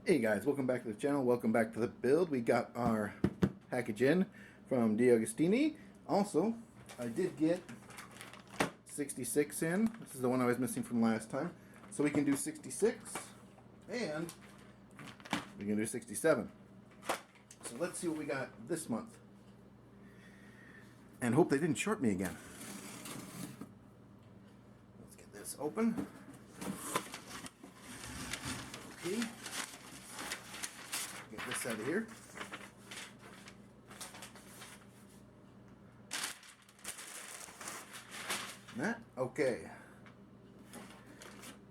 Hey guys, welcome back to the channel. Welcome back to the build. We got our package in from D'Agostini. Also, I did get 66 in. This is the one I was missing from last time. So we can do 66 and we can do 67. So let's see what we got this month. And hope they didn't short me again. Let's get this open. Okay. Get this out of here. That okay.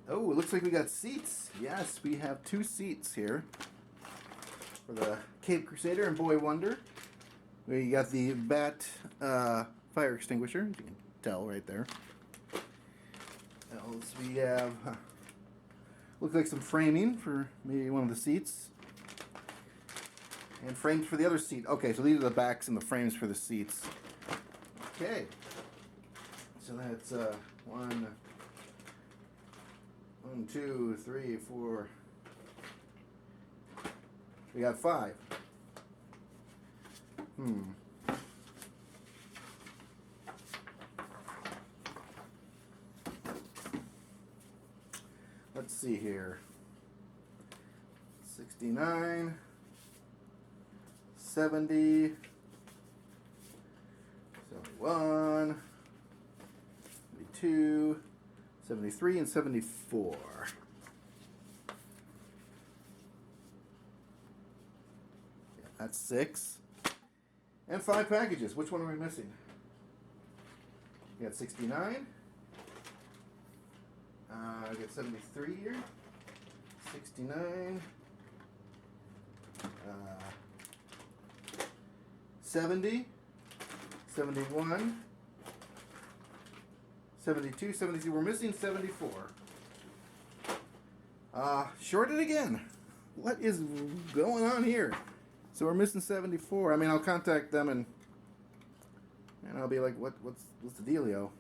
Oh, it looks like we got seats. Yes, we have two seats here for the Cape Crusader and Boy Wonder. We got the Bat fire extinguisher, as you can tell right there. Else we have looks like some framing for maybe one of the seats. And frames for the other seat. Okay, so these are the backs and the frames for the seats. Okay. So that's one, two, three, four. We got five. Let's see here. 69, 70, 71, 72, 73, and 74. Yeah, that's 6. And 5 packages. Which one are we missing? We got 69. I got 73 here. 69. 70. 71. 72, 73. We're missing 74. Shorted again. What is going on here? So we're missing 74. I mean, I'll contact them and I'll be like, what's the dealio?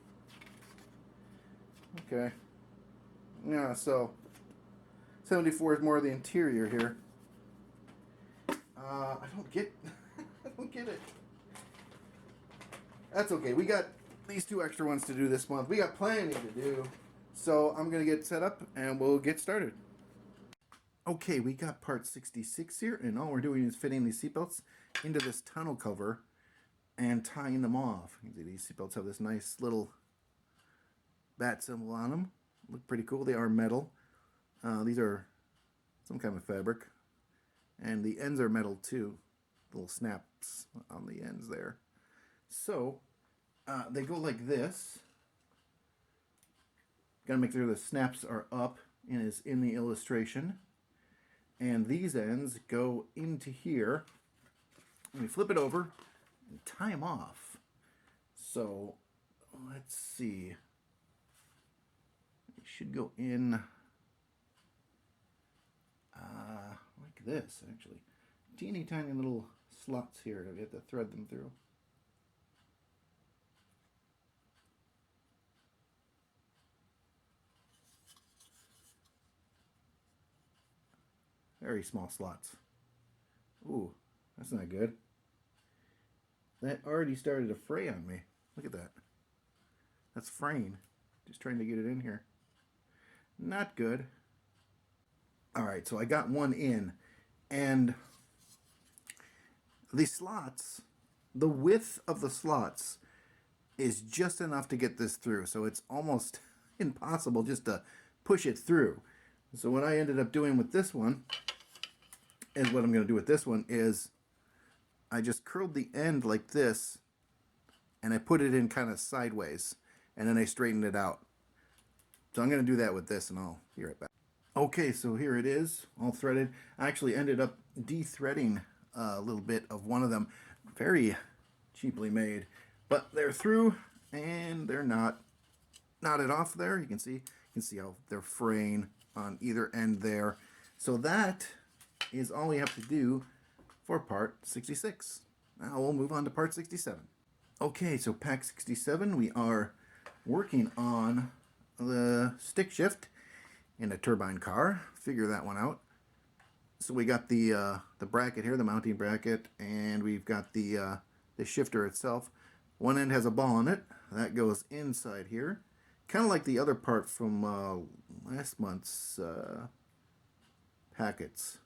Okay. Yeah, so 74 is more of the interior here. I don't get I don't get it. That's okay. We got these 2 extra ones to do this month. We got plenty to do. So I'm going to get set up and we'll get started. Okay, we got part 66 here, and all we're doing is fitting these seatbelts into this tonneau cover and tying them off. You can see these seatbelts have this nice little bat symbol on them. Look pretty cool. They are metal. These are some kind of fabric. And the ends are metal too. Little snaps on the ends there. So, they go like this. Gotta make sure the snaps are up and is in the illustration. And these ends go into here. And we flip it over and tie them off. So, let's see. It should go in like this, actually. Teeny tiny little slots here that we have to thread them through. Very small slots. Ooh, that's not good. That already started to fray on me. Look at that. That's fraying. Just trying to get it in here. Not good. Alright, so I got one in. And the slots, the width of the slots is just enough to get this through. So it's almost impossible just to push it through. So what I ended up doing with this one, is what I'm going to do with this one, is I just curled the end like this, and I put it in kind of sideways, and then I straightened it out. So I'm going to do that with this, and I'll be right back. Okay, so here it is, all threaded. I actually ended up de-threading a little bit of one of them. Very cheaply made. But they're through, and they're not knotted off there. You can see how they're fraying on either end there. So that is all we have to do for part 66. Now we'll move on to part 67. Okay, so pack 67, we are working on the stick shift in a turbine car. Figure that one out. So we got the bracket here, the mounting bracket, and we've got the shifter itself. One end has a ball in it that goes inside here, kind of like the other part from last month's packets.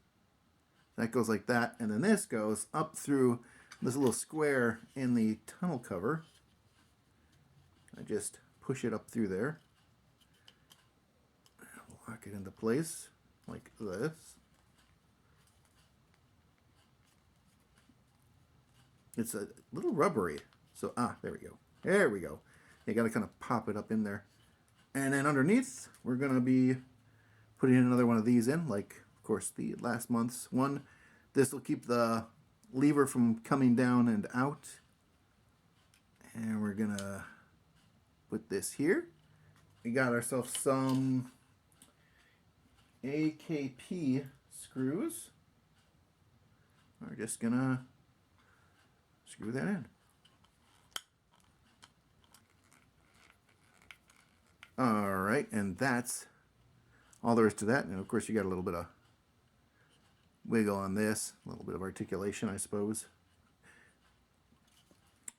That goes like that, and then this goes up through this little square in the tunnel cover. I just push it up through there, lock it into place like this. It's a little rubbery, so there we go. There we go. You got to kind of pop it up in there, and then underneath we're gonna be putting another one of these in, like of course the last month's one. This will keep the lever from coming down and out, and we're gonna put this here. We got ourselves some AKP screws. We're just gonna screw that in. All right, and that's all there is to that. And of course, you got a little bit of wiggle on this, a little bit of articulation, I suppose.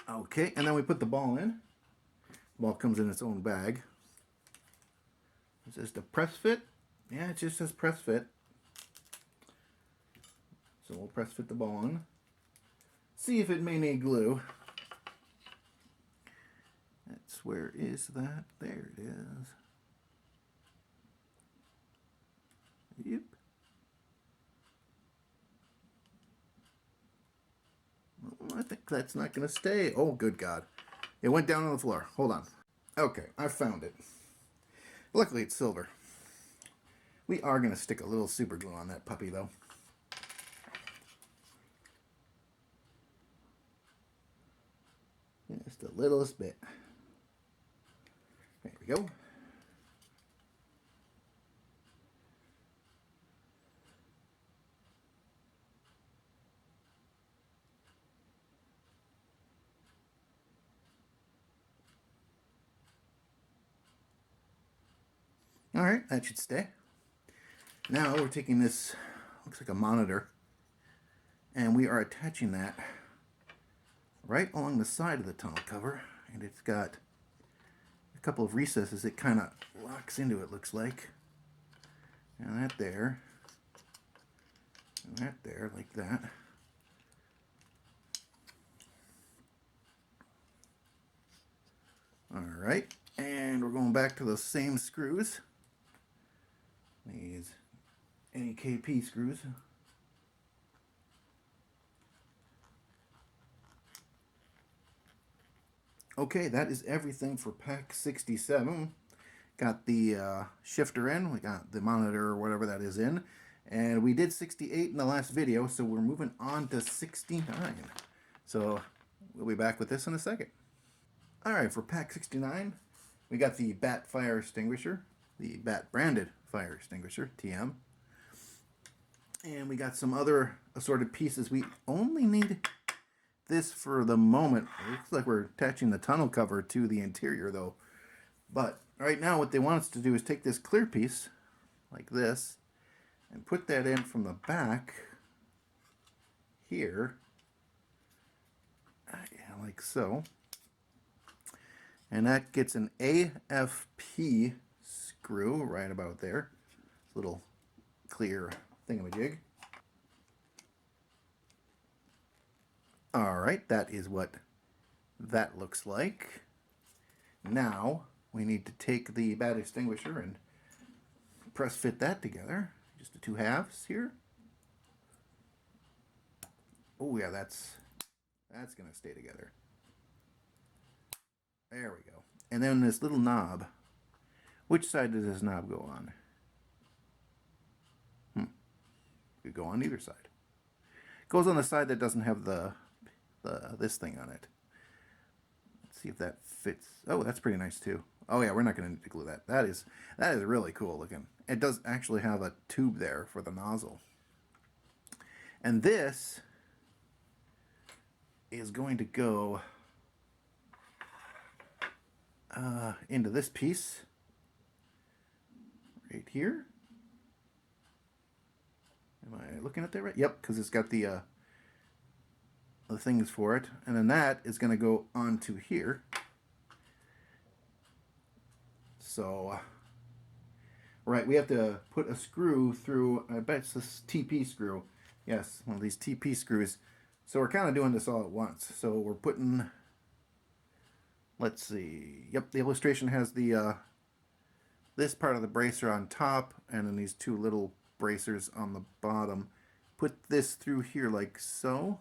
Okay, and then we put the ball in. The ball comes in its own bag. Is this the press fit? Yeah, it just says press fit. So we'll press fit the ball in. See if it may need glue. That's, where is that? There it is. Yep. I think that's not going to stay. Oh, good God. It went down on the floor. Hold on. Okay, I found it. Luckily, it's silver. We are going to stick a little super glue on that puppy, though. Just the littlest bit. There we go. All right, that should stay. Now we're taking this, looks like a monitor, and we are attaching that right along the side of the tunnel cover. And it's got a couple of recesses. It kind of locks into it, looks like. And that there. And that there, like that. All right, and we're going back to those same screws. These AKP screws. Okay, that is everything for pack 67. Got the shifter in, we got the monitor or whatever that is in, and we did 68 in the last video, so we're moving on to 69. So we'll be back with this in a second. All right, for pack 69, we got the Bat fire extinguisher, the Bat branded fire extinguisher, TM. And we got some other assorted pieces. We only need this for the moment. It looks like we're attaching the tunnel cover to the interior though. But right now what they want us to do is take this clear piece, like this, and put that in from the back here, like so. And that gets an AFP screw right about there. Little clear thingamajig. All right, that is what that looks like. Now we need to take the bat extinguisher and press fit that together. Just the two halves here. Oh yeah, that's gonna stay together. There we go. And then this little knob. Which side does this knob go on? It could go on either side. It goes on the side that doesn't have this thing on it. Let's see if that fits. Oh, that's pretty nice too. Oh yeah, we're not going to need to glue that. That is really cool looking. It does actually have a tube there for the nozzle. And this is going to go into this piece right here. Am I looking at that right? Yep, because it's got the things for it. And then that is going to go onto here. So, right, we have to put a screw through, I bet it's this TP screw. Yes, one of these TP screws. So we're kind of doing this all at once. So we're putting, let's see, yep, the illustration has the this part of the bracer on top and then these two little bracers on the bottom. Put this through here like so.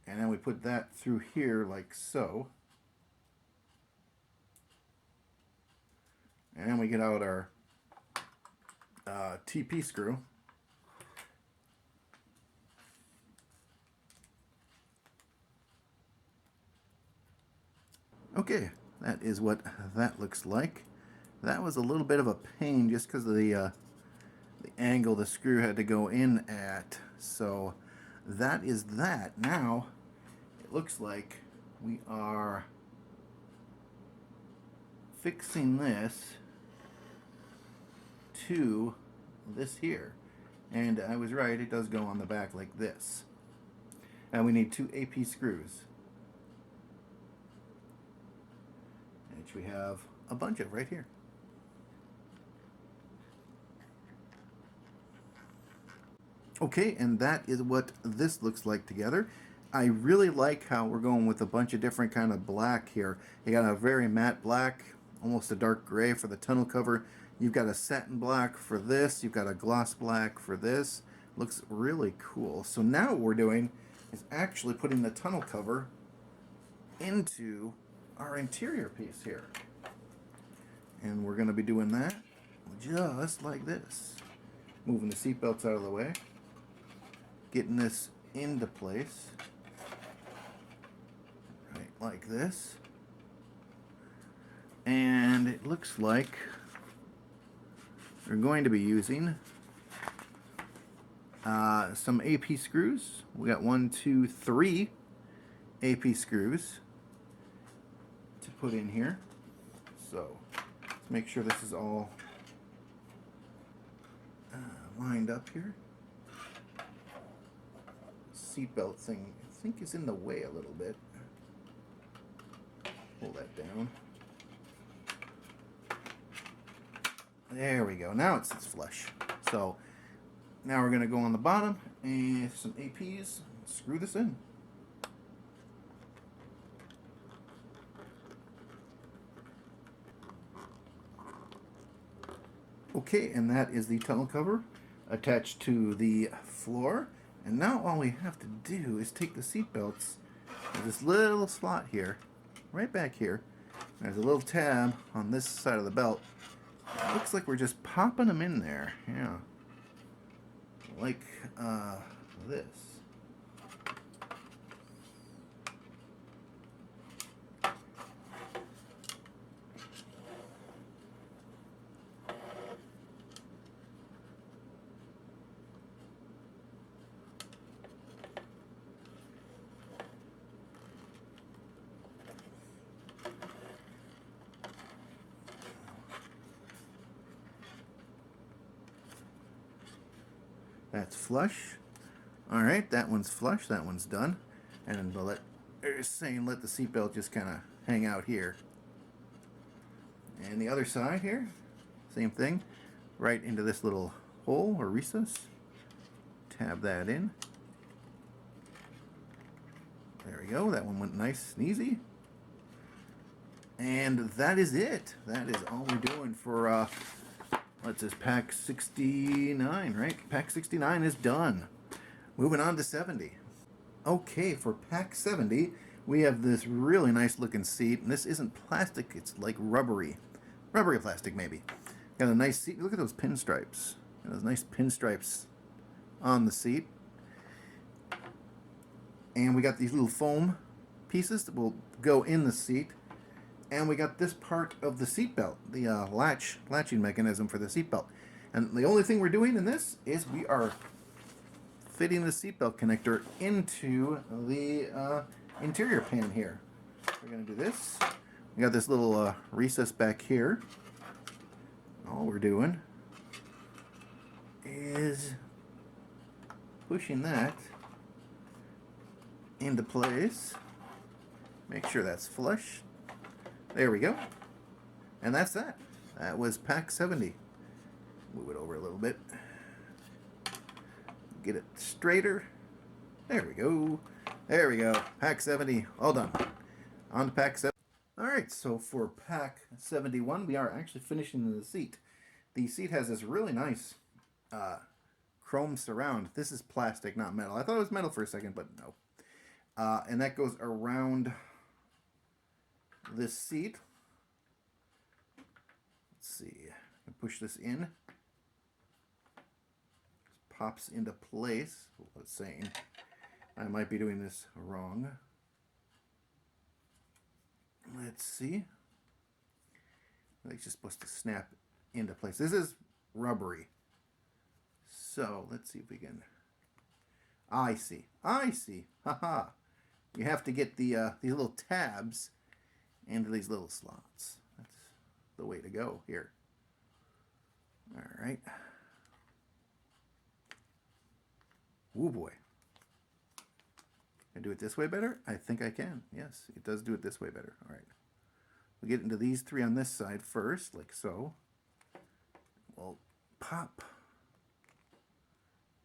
And then we put that through here like so. And then we get out our TP screw. Okay, that is what that looks like. That was a little bit of a pain just because of the angle the screw had to go in at. So that is that. Now it looks like we are fixing this to this here. And I was right, it does go on the back like this. And we need 2 AP screws, which we have a bunch of right here. Okay, and that is what this looks like together. I really like how we're going with a bunch of different kind of black here. You got a very matte black, almost a dark gray for the tonneau cover. You've got a satin black for this. You've got a gloss black for this. Looks really cool. So now what we're doing is actually putting the tonneau cover into our interior piece here. And we're going to be doing that just like this. Moving the seat belts out of the way. Getting this into place. Right like this. And it looks like we're going to be using some AP screws. We got 1, 2, 3 AP screws to put in here. So let's make sure this is all lined up here. Seatbelt thing I think is in the way a little bit. Pull that down. There we go. Now it's flush. So now we're going to go on the bottom and some APs. Screw this in. Okay, and that is the tonneau cover attached to the floor. And now all we have to do is take the seat belts. There's this little slot here, right back here. There's a little tab on this side of the belt. It looks like we're just popping them in there. Yeah. Like this. That's flush. All right, that one's flush. That one's done. And we'll let the seatbelt just kind of hang out here. And the other side here, same thing. Right into this little hole or recess. Tab that in. There we go. That one went nice and easy. And that is it. That is all we're doing for what's this, pack 69, right? Pack 69 is done. Moving on to 70. Okay, for pack 70, we have this really nice looking seat. And this isn't plastic, it's like rubbery. Rubbery plastic, maybe. Got a nice seat. Look at those pinstripes. Got those nice pinstripes on the seat. And we got these little foam pieces that will go in the seat. And we got this part of the seatbelt, the latching mechanism for the seatbelt. And the only thing we're doing in this is we are fitting the seatbelt connector into the interior pan here. We're going to do this. We got this little recess back here. All we're doing is pushing that into place. Make sure that's flush. There we go. And that's that. That was pack 70. Move it over a little bit. Get it straighter. There we go. There we go. Pack 70. All done. On to pack 70. Alright, so for pack 71, we are actually finishing the seat. The seat has this really nice chrome surround. This is plastic, not metal. I thought it was metal for a second, but no. And that goes around this seat. Let's see. I can push this in. Just pops into place. What it's saying. I might be doing this wrong. Let's see. It's just supposed to snap into place. This is rubbery. So let's see if we can. I see. I see. Haha. You have to get the these little tabs into these little slots. That's the way to go here. All right. Oh boy. Can I do it this way better? I think I can. Yes, it does do it this way better. All right. We'll get into these three on this side first, like so. We'll pop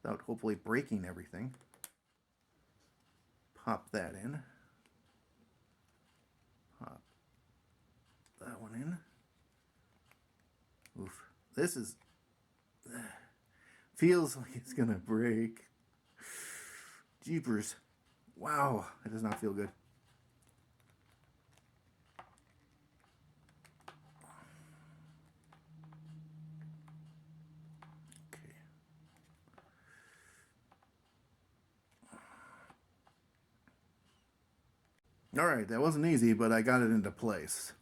without hopefully breaking everything. Pop that in. Pop that one in. Oof. This is... feels like it's gonna break. Jeepers. Wow, it does not feel good. Okay. All right, that wasn't easy, but I got it into place.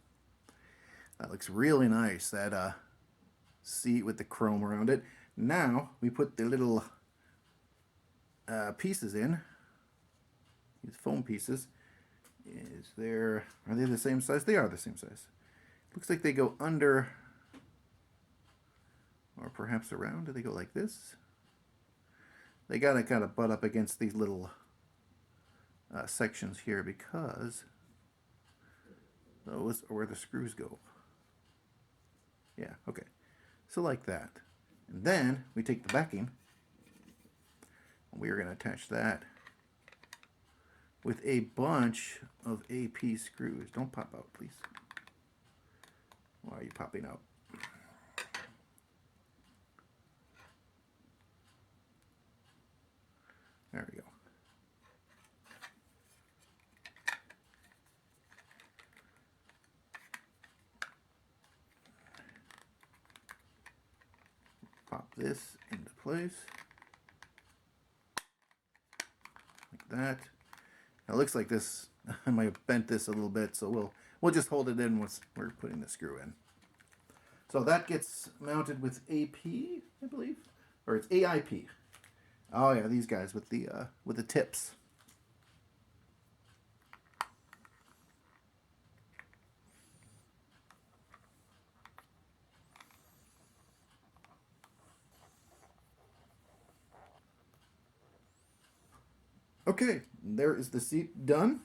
That looks really nice, that seat with the chrome around it. Now, we put the little pieces in. These foam pieces. Are they the same size? They are the same size. Looks like they go under, or perhaps around. Do they go like this? They gotta kind of butt up against these little sections here because those are where the screws go. Yeah, okay. So like that. And then we take the backing and we are going to attach that with a bunch of AP screws. Don't pop out, please. Why are you popping out? There we go. Pop this into place. Like that. Now it looks like this, I might have bent this a little bit, so we'll just hold it in once we're putting the screw in. So that gets mounted with AP, I believe, or it's AIP. Oh yeah, these guys with the tips. Okay, there is the seat done.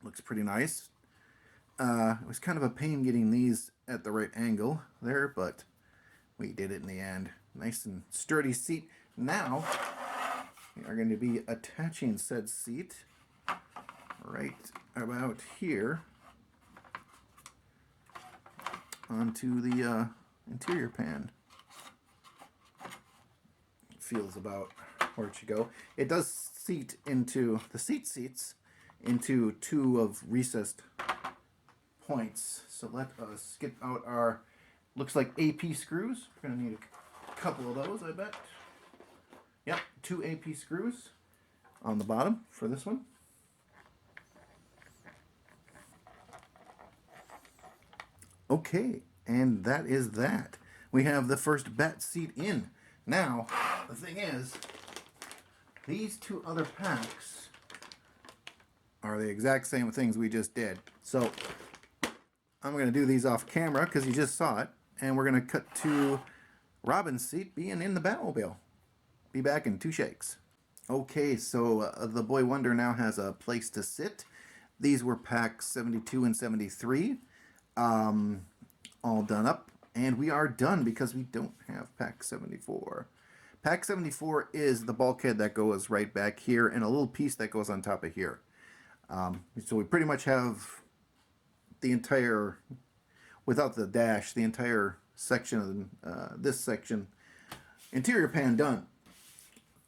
Looks pretty nice. It was kind of a pain getting these at the right angle there, but we did it in the end. Nice and sturdy seat. Now, we are going to be attaching said seat right about here onto the interior pan. It feels about where it should go. It does seat into, the seat seats into two of recessed points. So let us get out our, looks like AP screws. We're going to need a couple of those, I bet. Yep, 2 AP screws on the bottom for this one. Okay, and that is that. We have the first Bat seat in. Now, the thing is, these two other packs are the exact same things we just did. So, I'm going to do these off camera because you just saw it. And we're going to cut to Robin's seat being in the Batmobile. Be back in 2 shakes. Okay, so the Boy Wonder now has a place to sit. These were packs 72 and 73, all done up. And we are done because we don't have pack 74. Pack 74 is the bulkhead that goes right back here and a little piece that goes on top of here. So we pretty much have the entire, without the dash, the entire section of this section, interior pan done.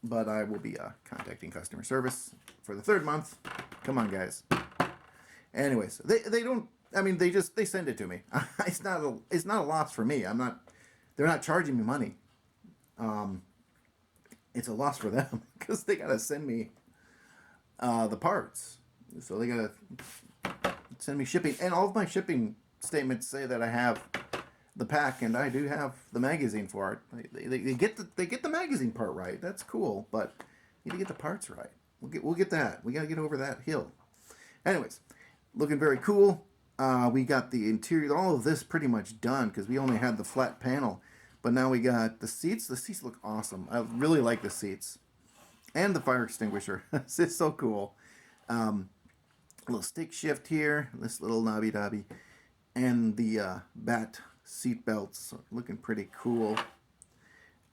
But I will be contacting customer service for the third month. Come on, guys. Anyways, they don't. I mean, they send it to me. It's not a loss for me. They're not charging me money. It's a loss for them because they gotta send me the parts. So they gotta send me shipping, and all of my shipping statements say that I have the pack, and I do have the magazine for it. They get the magazine part right. That's cool, but you need to get the parts right. We'll get that. We got to get over that hill. Anyways, looking very cool. We got the interior, all of this pretty much done because we only had the flat panel, but now we got the seats. The seats look awesome. I really like the seats, and the fire extinguisher. It's so cool. A little stick shift here. This little knobby dobby, and the bat seat belts looking pretty cool.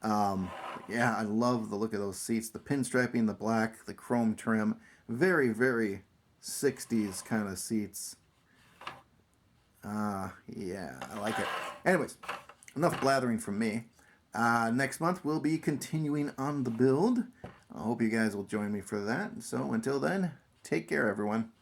Yeah, I love the look of those seats. The pinstriping, the black, the chrome trim. Very, very 60s kind of seats. Yeah, I like it. Anyways, enough blathering from me. Next month we'll be continuing on the build. I hope you guys will join me for that. So until then, take care, everyone.